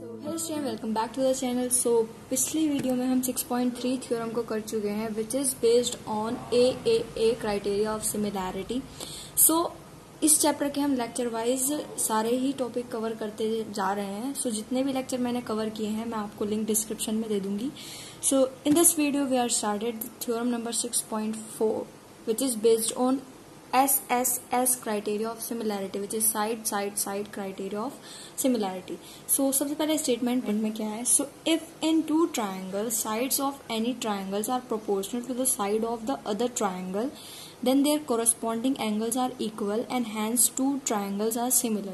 Hello student, welcome back to the channel. पिछली video में हम 6.3 थ्योरम को कर चुके हैं which is based on a criteria of similarity. इस चैप्टर के हम लेक्चर वाइज सारे ही टॉपिक कवर करते जा रहे हैं। जितने भी लेक्चर मैंने कवर किए हैं मैं आपको लिंक डिस्क्रिप्शन में दे दूंगी। In this video we are started theorem number 6.4 which is based on SSS criteria of similarity which is side criteria of similarity. सबसे पहले स्टेटमेंट में क्या है? If in two triangles sides of any triangles are proportional to the side of the other triangle, then their corresponding angles are equal and hence two triangles are similar.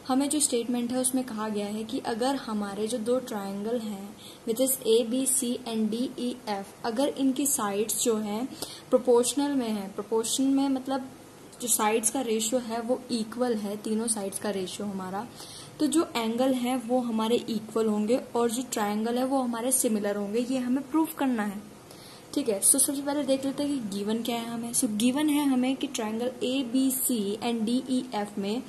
हमें जो statement है उसमें कहा गया है कि अगर हमारे जो दो ट्राइंगल हैं which is ABC and DEF, अगर इनकी साइड्स जो है प्रोपोर्शनल में है, प्रोपोर्शन में मतलब जो साइड्स का रेशियो है वो इक्वल है, तीनों साइड्स का रेशियो हमारा, तो जो एंगल है वो हमारे इक्वल होंगे और जो ट्राइंगल है वो हमारे सिमिलर होंगे। ये हमें प्रूफ करना है, ठीक है। सबसे पहले देख लेते हैं कि गिवन क्या है हमें। गिवन है हमें कि ट्राइंगल ABC एंड DEF में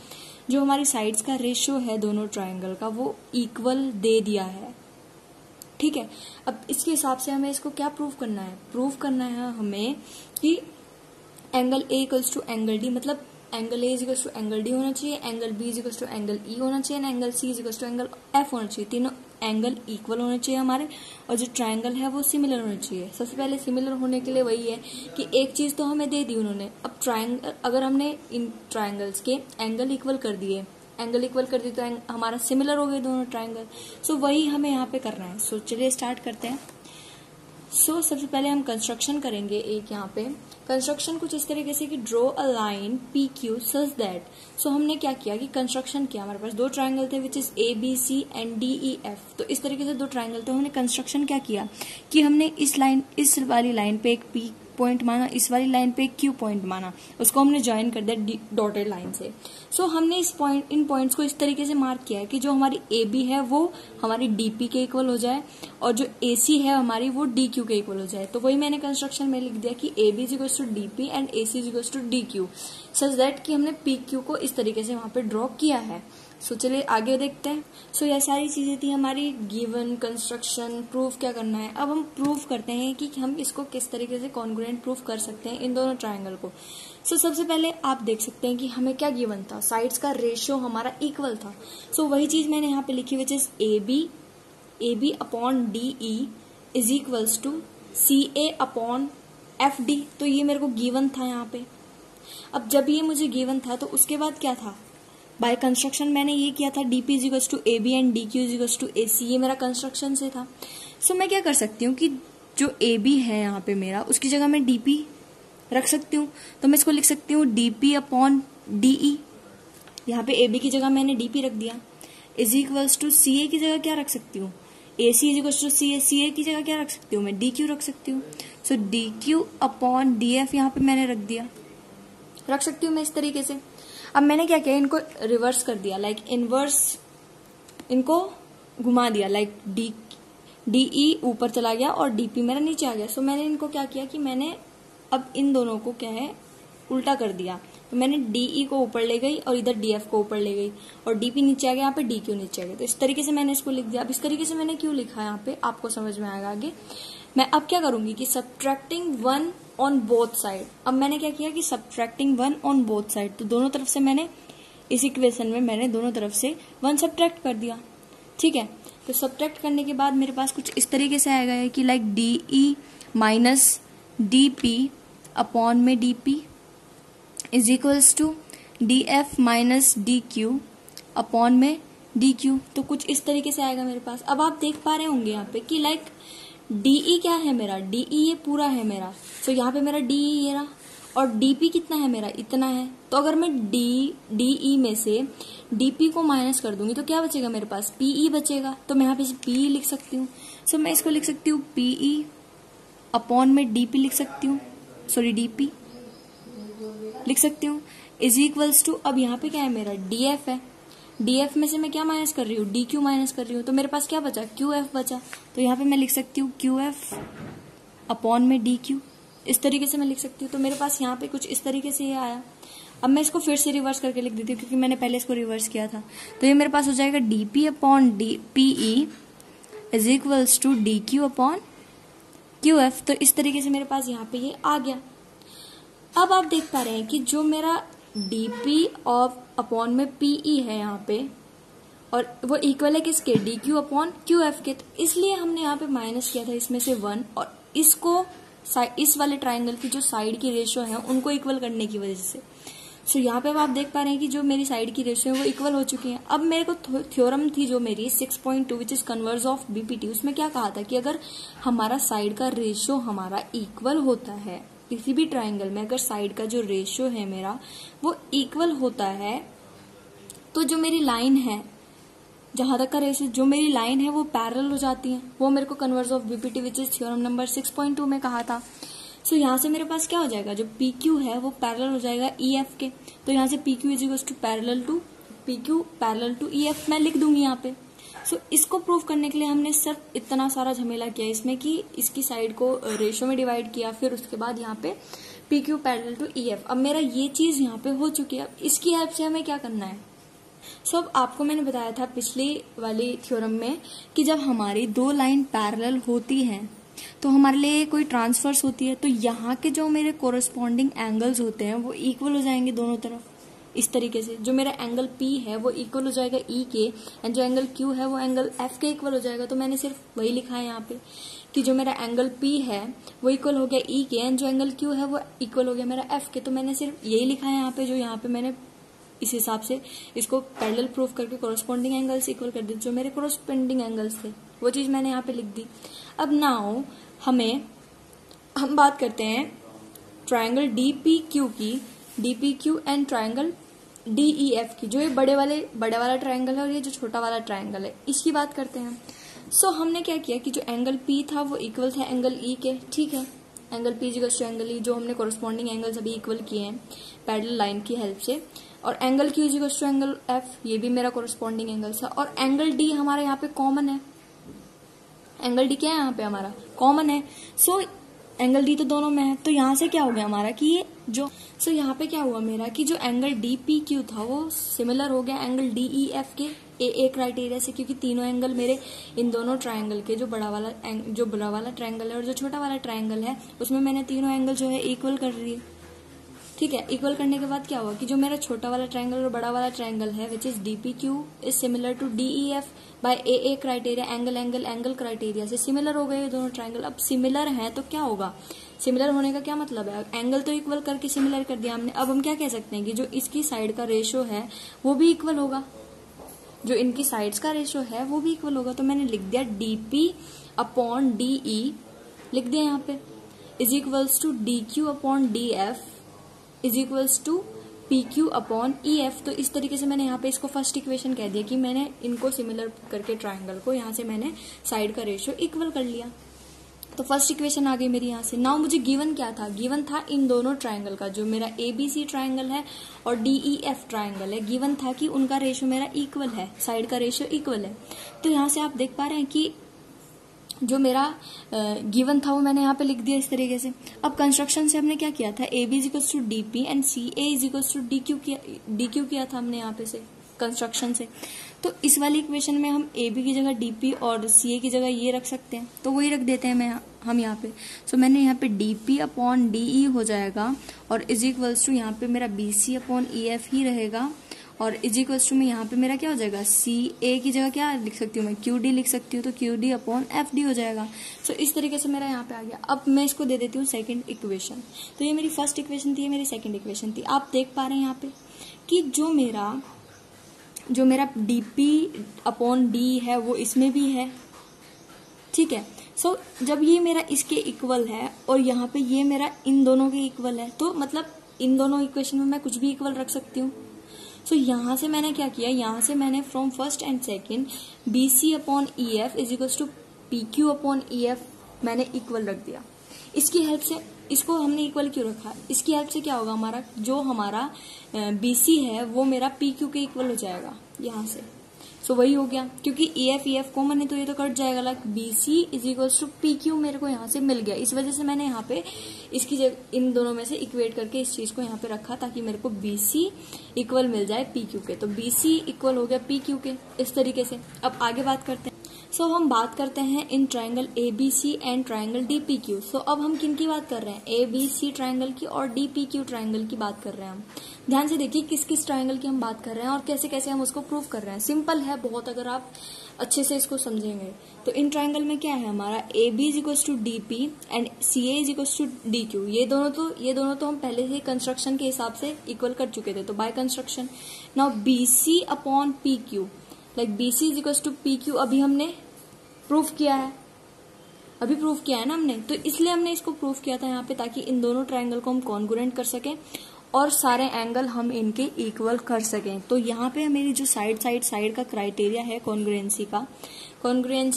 जो हमारी साइड्स का रेशियो है दोनों ट्राइंगल का वो इक्वल दे दिया है, ठीक है। अब इसके हिसाब से हमें इसको क्या प्रूफ करना है? प्रूफ करना है हमें कि angle A equals to angle D, मतलब angle A equals to angle D होना चाहिए, angle B equals to angle E होना चाहिए, angle C equals to angle F होना चाहिए। तीनों एंगल इक्वल होने चाहिए हमारे और जो ट्राइंगल है वो सिमिलर होना चाहिए। सबसे पहले सिमिलर होने के लिए वही है कि एक चीज तो हमें दे दी उन्होंने। अब ट्राइंगल अगर हमने इन ट्राइंगल्स के एंगल इक्वल कर दिए, तो हमारा सिमिलर हो गए दोनों ट्राइंगल। वही हमें यहाँ पे करना है। चलिए स्टार्ट करते हैं। सबसे पहले हम कंस्ट्रक्शन करेंगे। एक यहाँ पे कंस्ट्रक्शन कुछ इस तरीके से कि draw a line PQ such that. हमने क्या किया कि कंस्ट्रक्शन किया। हमारे पास दो ट्राइंगल थे which is ABC and DEF। तो इस तरीके से दो ट्राइंगल थे, हमने कंस्ट्रक्शन क्या किया कि हमने इस वाली लाइन पे एक P पॉइंट माना, इस वाली लाइन पे एक Q पॉइंट माना, उसको हमने ज्वाइन कर दिया डॉटेड लाइन से। हमने इन पॉइंट्स को इस तरीके से मार्क किया है कि जो हमारी AB है वो हमारी DP के इक्वल हो जाए और जो AC है हमारी वो DQ के इक्वल हो जाए। तो वही मैंने कंस्ट्रक्शन में लिख दिया कि AB is equals to DP and AC is equals to DQ such that कि हमने PQ को इस तरीके से वहां पे ड्रॉ किया है। चलिए आगे देखते हैं। यह सारी चीजें थी हमारी गिवन, कंस्ट्रक्शन, प्रूफ क्या करना है। अब हम प्रूफ करते हैं कि हम इसको किस तरीके से कॉन्ग्रुएंट प्रूफ कर सकते हैं इन दोनों ट्राइंगल को। सबसे पहले आप देख सकते हैं कि हमें क्या गिवन था, साइड्स का रेशियो हमारा इक्वल था। वही चीज मैंने यहाँ पे लिखी which is AB upon DE is equals to CA upon FD। तो ये मेरे को गिवन था यहाँ पे। अब जब ये मुझे गिवन था तो उसके बाद क्या था, बाय कंस्ट्रक्शन मैंने ये किया था DP is equals to AB and DQ is equals to AC। ये मेरा कंस्ट्रक्शन से था। मैं क्या कर सकती हूँ कि जो AB है यहाँ पे मेरा, उसकी जगह मैं DP रख सकती हूँ। तो मैं इसको लिख सकती हूँ DP अपॉन DE। यहाँ पे AB की जगह मैंने DP रख दिया इज इक्वल्स टू CA की जगह क्या रख सकती हूँ, AC is equals to CA की जगह क्या रख सकती हूँ, मैं DQ रख सकती हूँ। DQ अपॉन DF यहाँ पे मैंने रख सकती हूँ मैं इस तरीके से। अब मैंने क्या किया, इनको रिवर्स कर दिया, लाइक इनवर्स इनको घुमा दिया, लाइक DE ऊपर चला गया और DP मेरा नीचे आ गया। मैंने इनको क्या किया कि मैंने अब इन दोनों को क्या है उल्टा कर दिया। तो मैंने DE को ऊपर ले गई और इधर DF को ऊपर ले गई और DP नीचे आ गया, यहाँ पे DQ नीचे आ गया। तो इस तरीके से मैंने इसको लिख दिया। अब इस तरीके से मैंने क्यों लिखा यहाँ पे आपको समझ में आएगा आगे। मैं अब क्या करूंगी कि सब्ट्रैक्टिंग 1 ऑन बोथ साइड। अब मैंने क्या किया कि सब्ट्रैक्टिंग 1 ऑन बोथ साइड, तो दोनों तरफ से मैंने इस इक्वेशन में मैंने दोनों तरफ से 1 सब्ट्रैक्ट कर दिया, ठीक है। तो सब्ट्रैक्ट करने के बाद मेरे पास कुछ इस तरीके से आएगा है कि like DE minus DP upon में DP is equals to DF minus DQ upon में DQ। तो कुछ इस तरीके से आएगा मेरे पास। अब आप देख पा रहे होंगे यहाँ पे कि लाइक DE क्या है मेरा, DE ये पूरा है मेरा। यहाँ पे मेरा DE ये रहा और DP कितना है मेरा, इतना है। तो अगर मैं DE में से DP को माइनस कर दूंगी तो क्या बचेगा मेरे पास, PE बचेगा। तो मैं यहाँ पे PE लिख सकती हूँ। मैं इसको लिख सकती हूँ PE अपॉन में DP लिख सकती हूँ, DP लिख सकती हूँ इज इक्वल्स टू, अब यहाँ पे क्या है मेरा DF है, DF में से मैं क्या माइनस कर रही हूँ, DQ माइनस कर रही हूँ। तो मेरे पास क्या बचा, QF बचा। तो यहाँ पे मैं लिख सकती हूँ QF अपॉन में DQ, इस तरीके से मैं लिख सकती हूँ। तो मेरे पास यहाँ पे कुछ इस तरीके से ये आया। अब मैं इसको फिर से रिवर्स करके लिख देती हूँ क्योंकि मैंने पहले इसको रिवर्स किया था। तो ये मेरे पास हो जाएगा dp upon PE is equals to dq upon QF। तो इस तरीके से मेरे पास यहाँ पे ये आ गया। अब आप देख पा रहे हैं कि जो मेरा dp ऑफ अपॉन में PE है यहाँ पे, और वो इक्वल है किसके, dq अपॉन QF के। तो इसलिए हमने यहाँ पे माइनस किया था इसमें से 1, और इसको इस वाले ट्राइंगल की जो साइड की रेशियो है उनको इक्वल करने की वजह से। सो यहाँ पे अब आप देख पा रहे हैं कि जो मेरी साइड की रेशियो है वो इक्वल हो चुकी है। अब मेरे को थ्योरम थी जो मेरी 6.2 which is converse of BPT, उसमें क्या कहा था कि अगर हमारा साइड का रेशियो हमारा इक्वल होता है, किसी भी ट्राइंगल में अगर साइड का जो रेशियो है मेरा वो इक्वल होता है, तो जो मेरी लाइन है, जहां तक का रेशियो जो मेरी लाइन है वो पैरेलल हो जाती है। वो मेरे को converse of BPT which is theorem number 6.2 में कहा था। सो यहाँ से मेरे पास क्या हो जाएगा, जो PQ है वो पैरेलल हो जाएगा EF के। तो यहाँ से PQ is equals to parallel to EF मैं लिख दूंगी यहाँ पे। सो इसको प्रूव करने के लिए हमने सिर्फ इतना सारा झमेला किया इसमें कि इसकी साइड को रेशियो में डिवाइड किया, फिर उसके बाद यहाँ पे PQ पैरेलल टू EF। अब मेरा ये चीज यहाँ पे हो चुकी है। अब इसकी हेल्प से हमें क्या करना है। सो अब आपको मैंने बताया था पिछली वाली थ्योरम में कि जब हमारी दो लाइन पैरेलल होती हैं तो हमारे लिए कोई ट्रांसफर्स होती है, तो यहाँ के जो मेरे कोरस्पॉन्डिंग एंगल्स होते हैं वो इक्वल हो जाएंगे दोनों तरफ। इस तरीके से जो मेरा एंगल P है वो इक्वल हो जाएगा E के, एंड जो एंगल Q है वो एंगल F के इक्वल हो जाएगा। तो मैंने सिर्फ वही लिखा है यहाँ पे कि जो मेरा एंगल P है वो इक्वल हो गया E के, एंड जो एंगल Q है वो इक्वल हो गया मेरा F के। तो मैंने सिर्फ यही लिखा है यहाँ पे, जो यहाँ पे मैंने इस हिसाब से इसको पैरेलल प्रूफ करके कोरस्पॉन्डिंग एंगल्स इक्वल कर दी। जो मेरे कोरस्पॉन्डिंग एंगल्स थे वो चीज मैंने यहाँ पे लिख दी। अब नाउ हम बात करते हैं ट्रायंगल DPQ की, DPQ एंड ट्रायंगल DEF की। जो ये बड़ा वाला ट्रायंगल है और ये जो छोटा वाला ट्रायंगल है, इसकी बात करते हैं। सो हमने क्या किया कि जो एंगल P था वो इक्वल था एंगल E के, ठीक है। Angle P equal to angle E, जो हमने कोरस्पॉन्डिंग एंगल्स अभी इक्वल किए हैं पैरेलल लाइन की हेल्प से। और angle Q equal to angle F, ये भी मेरा कोरस्पॉन्डिंग एंगल था। और एंगल D हमारा यहाँ पे कॉमन है। एंगल D क्या है यहाँ पे हमारा कॉमन है। सो एंगल D तो दोनों में है। तो यहाँ से क्या हो गया हमारा कि ये जो यहाँ पे क्या हुआ मेरा कि जो एंगल DPQ था वो सिमिलर हो गया एंगल DEF के AA क्राइटेरिया से, क्योंकि तीनों एंगल मेरे इन दोनों ट्रायंगल के जो बड़ा वाला ट्रायंगल है और जो छोटा वाला ट्रायंगल है उसमें मैंने तीनों एंगल जो है इक्वल कर दिए, ठीक है। इक्वल करने के बाद क्या हुआ कि जो मेरा छोटा वाला ट्रायंगल और बड़ा वाला ट्रायंगल है which is DPQ is similar to DEF by AA criteria, angle criteria से सिमिलर हो गए दोनों ट्रायंगल। अब सिमिलर हैं तो क्या होगा, सिमिलर होने का क्या मतलब है, एंगल तो इक्वल करके सिमिलर कर दिया हमने। अब हम क्या कह सकते हैं कि जो इसकी साइड का रेशियो है वो भी इक्वल होगा, जो इनकी साइड्स का रेशियो है वो भी इक्वल होगा। तो मैंने लिख दिया DP अपॉन DE लिख दिया यहाँ पे is equals to DQ upon DF is equals to PQ upon EF। तो इस तरीके से मैंने यहाँ पे इसको फर्स्ट इक्वेशन कह दिया कि मैंने इनको सिमिलर करके ट्रायंगल को यहाँ से मैंने साइड का रेशियो इक्वल कर लिया। तो फर्स्ट इक्वेशन आ गई मेरी यहाँ से। नाउ मुझे गिवन क्या था, गिवन था इन दोनों ट्रायंगल का, जो मेरा ABC ट्रायंगल है और DEF ट्रायंगल है, गिवन था कि उनका रेशियो मेरा इक्वल है, साइड का रेशियो इक्वल है। तो यहाँ से आप देख पा रहे हैं कि जो मेरा गिवन था वो मैंने यहाँ पे लिख दिया इस तरीके से। अब कंस्ट्रक्शन से हमने क्या किया था, AB is equals to DP and CA is equals to DQ किया था हमने यहाँ पे से कंस्ट्रक्शन से। तो इस वाली इक्वेशन में हम AB की जगह DP और CA की जगह ये रख सकते हैं, तो वही रख देते हैं हम यहाँ पे। सो मैंने यहाँ पे DP अपॉन DE हो जाएगा और इज इक्वल्स टू यहाँ पे मेरा BC अपॉन EF ही रहेगा, और इज इक्वल्स टू में यहाँ पे मेरा क्या हो जाएगा, CA की जगह क्या लिख सकती हूँ मैं, QD लिख सकती हूँ, तो QD अपॉन FD हो जाएगा। सो इस तरीके से मेरा यहाँ पे आ गया। अब मैं इसको दे देती हूँ सेकंड इक्वेशन। तो ये मेरी फर्स्ट इक्वेशन थी, ये मेरी सेकंड इक्वेशन थी। आप देख पा रहे हैं यहाँ पे कि जो मेरा DP अपॉन D है वो इसमें भी है, ठीक है। सो जब ये मेरा इसके इक्वल है और यहाँ पे ये मेरा इन दोनों के इक्वल है, तो मतलब इन दोनों इक्वेशन में मैं कुछ भी इक्वल रख सकती हूँ। सो यहाँ से मैंने क्या किया, यहाँ से मैंने from first and second BC upon EF is equals to PQ upon EF मैंने इक्वल रख दिया। इसकी हेल्प से, इसको हमने इक्वल क्यों रखा, इसकी हेल्प से क्या होगा, हमारा जो हमारा BC है वो मेरा PQ के इक्वल हो जाएगा यहाँ से। सो वही हो गया, क्योंकि EF कॉमन है तो ये तो कट जाएगा। Like BC is equals to PQ मेरे को यहाँ से मिल गया, इस वजह से मैंने यहाँ पे इसकी जगह इन दोनों में से इक्वेट करके इस चीज को यहाँ पे रखा ताकि मेरे को BC इक्वल मिल जाए PQ के। तो BC इक्वल हो गया PQ के, इस तरीके से। अब आगे बात करते हैं। सो हम बात करते हैं in triangle ABC and triangle DPQ। सो अब हम किन की बात कर रहे हैं, ABC ट्राइंगल की और DPQ ट्राइंगल की बात कर रहे हैं हम। ध्यान से देखिए किस किस ट्राइंगल की हम बात कर रहे हैं और कैसे कैसे हम उसको प्रूव कर रहे हैं। सिंपल है बहुत, अगर आप अच्छे से इसको समझेंगे तो। इन ट्राइंगल में क्या है हमारा, AB is equals to DP and CA is equals to DQ। ये दोनों तो हम पहले से कंस्ट्रक्शन के हिसाब से इक्वल कर चुके थे, तो by construction. Now BC upon PQ, like BC is equals to PQ अभी हमने प्रूफ किया है, अभी प्रूफ किया है ना हमने, तो इसलिए हमने इसको प्रूफ किया था यहाँ पे ताकि इन दोनों ट्राइंगल को हम कॉन्ग्रुएंट कर सकें और सारे एंगल हम इनके इक्वल कर सकें। तो यहाँ पे मेरी जो साइड का क्राइटेरिया है कॉन्ग्रुएंसी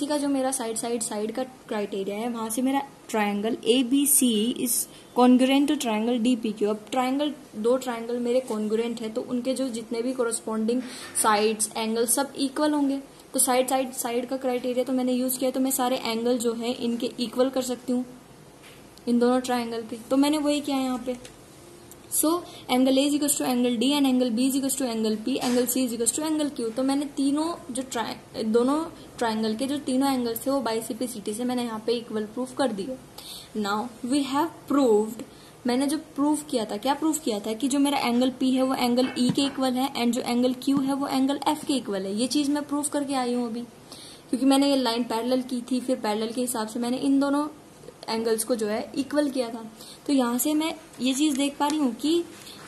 का जो मेरा साइड का क्राइटेरिया है, वहां से मेरा triangle ABC is congruent to triangle DPQ। अब दो ट्राइंगल मेरे कॉन्ग्रुएंट है तो उनके जो जितने भी कोरस्पॉन्डिंग साइड्स एंगल सब इक्वल होंगे। तो साइड का क्राइटेरिया तो मैंने यूज किया, तो मैं सारे एंगल जो है इनके इक्वल कर सकती हूँ इन दोनों ट्राइंगल के। तो मैंने वही किया यहाँ पे। So angle A is equal to angle D and angle B is equal to angle P, angle C is equal to angle Q। तो मैंने दोनों ट्राइंगल के जो तीनों एंगल्स थे वो बाय CPCT से मैंने यहाँ पे इक्वल प्रूफ कर दिए। नाउ वी हैव प्रूव्ड, मैंने जो प्रूफ किया था, क्या प्रूफ किया था कि जो मेरा एंगल P है वो एंगल E के इक्वल है एंड जो एंगल Q है वो एंगल F के इक्वल है। ये चीज मैं प्रूफ करके आई हूँ अभी, क्योंकि मैंने ये लाइन पैरेलल की थी, फिर पैरेलल के हिसाब से मैंने इन दोनों एंगल्स को जो है इक्वल किया था। तो यहाँ से मैं ये चीज देख पा रही हूँ कि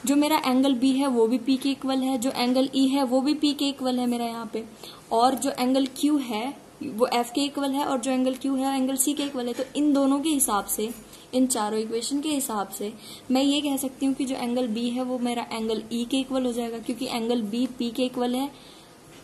जो मेरा एंगल B है वो भी P के इक्वल है, जो एंगल E है वो भी P के इक्वल है मेरा यहाँ पे, और जो एंगल Q है वो F के इक्वल है और जो एंगल Q है एंगल C के इक्वल है। तो इन दोनों के हिसाब से, इन चारों इक्वेशन के हिसाब से मैं ये कह सकती हूँ कि जो एंगल B है वो मेरा एंगल E के इक्वल हो जाएगा, क्योंकि एंगल B P के इक्वल है,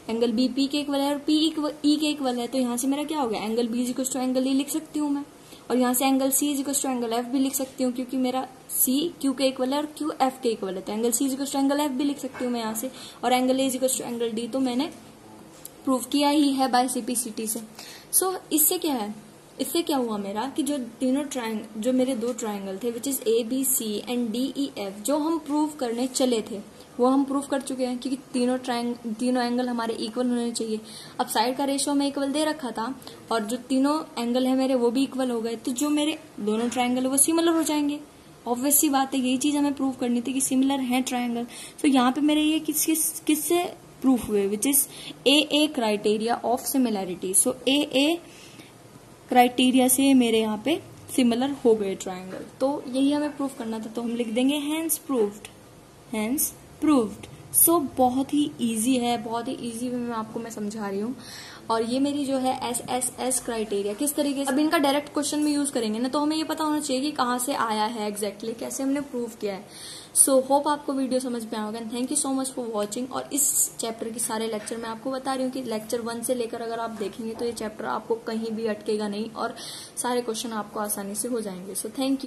एंगल B P के इक्वल है और P E के इक्वल है। तो यहाँ से मेरा क्या हो गया, angle B is equal to angle E लिख सकती हूँ मैं, और यहाँ से angle C is equal to angle F भी लिख सकती हूँ, क्योंकि मेरा C Q के इक्वल है और Q F के इक्वल है। तो angle C is equal to angle F भी लिख सकती हूँ मैं यहाँ से, और angle A is equal to angle D तो मैंने प्रूव किया ही है बाय CPCT से। सो इससे क्या है, इससे क्या हुआ मेरा कि जो मेरे दो ट्राइंगल थे which is ABC and DEF, जो हम प्रूव करने चले थे वो हम प्रूव कर चुके हैं, क्योंकि तीनों एंगल हमारे इक्वल होने चाहिए। अब साइड का रेशियो में इक्वल दे रखा था और जो तीनों एंगल है मेरे वो भी इक्वल हो गए, तो जो मेरे दोनों ट्राइंगल है वो सिमिलर हो जाएंगे। ऑब्वियस सी बात है, यही चीज हमें प्रूव करनी थी कि सिमिलर है ट्राइंगल। तो यहाँ पे मेरे ये किससे प्रूफ हुए, which is AA criteria of similarity. So AA criteria से मेरे यहाँ पे सिमिलर हो गए ट्राइंगल, तो यही हमें प्रूफ करना था। तो हम लिख देंगे हैंस प्रूव्ड। सो बहुत ही इजी है, बहुत ही इजी वे में आपको मैं समझा रही हूँ। और ये मेरी जो है SSS क्राइटेरिया किस तरीके से, अब इनका डायरेक्ट क्वेश्चन में यूज करेंगे ना, तो हमें ये पता होना चाहिए कि कहाँ से आया है एग्जैक्टली, कैसे हमने प्रूव किया है। सो होप आपको वीडियो समझ में आया होगा। Thank you so much for watching. और इस चैप्टर के सारे लेक्चर मैं आपको बता रही हूँ कि लेक्चर 1 से लेकर अगर आप देखेंगे तो ये चैप्टर आपको कहीं भी अटकेगा नहीं और सारे क्वेश्चन आपको आसानी से हो जाएंगे। So thank you.